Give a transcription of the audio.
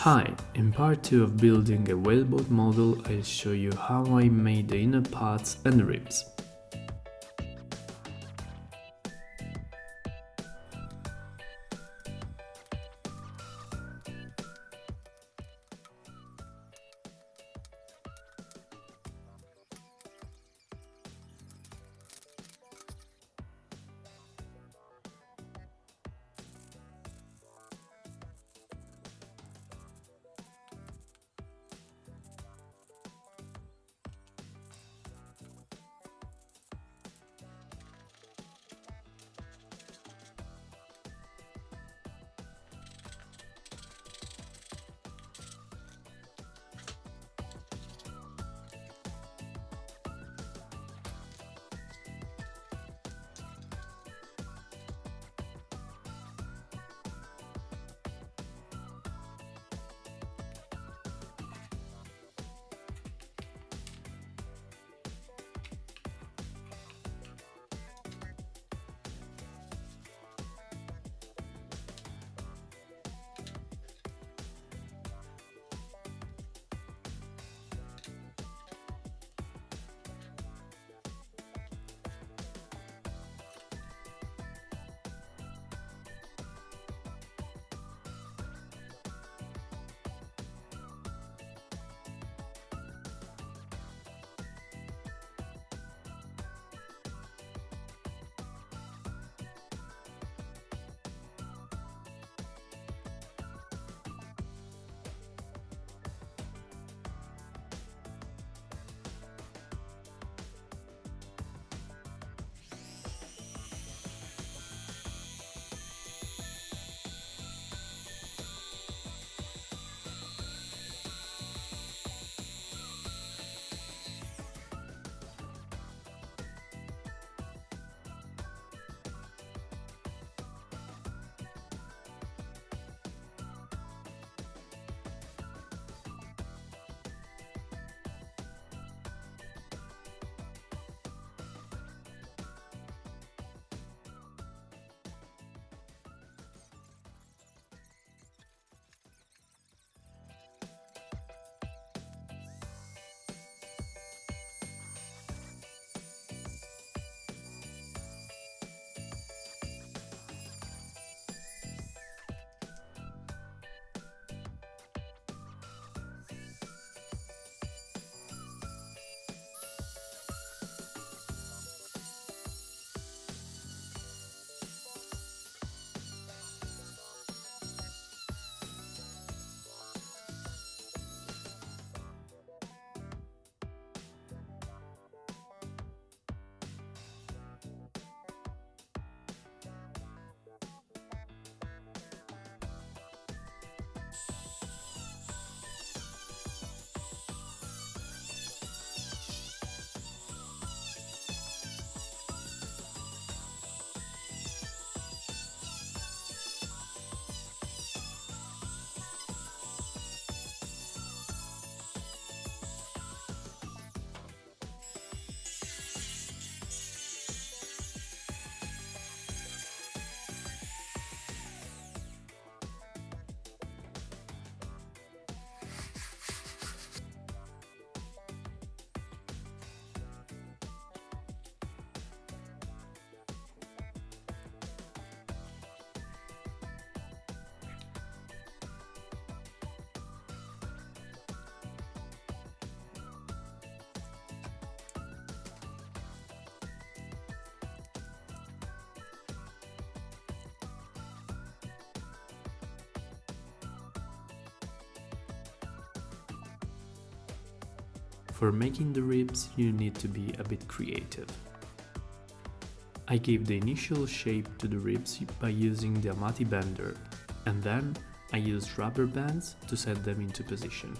Hi, in part 2 of building a whaleboat model, I'll show you how I made the inner parts and ribs. For making the ribs, you need to be a bit creative. I gave the initial shape to the ribs by using the Amati bender, and then I used rubber bands to set them into position.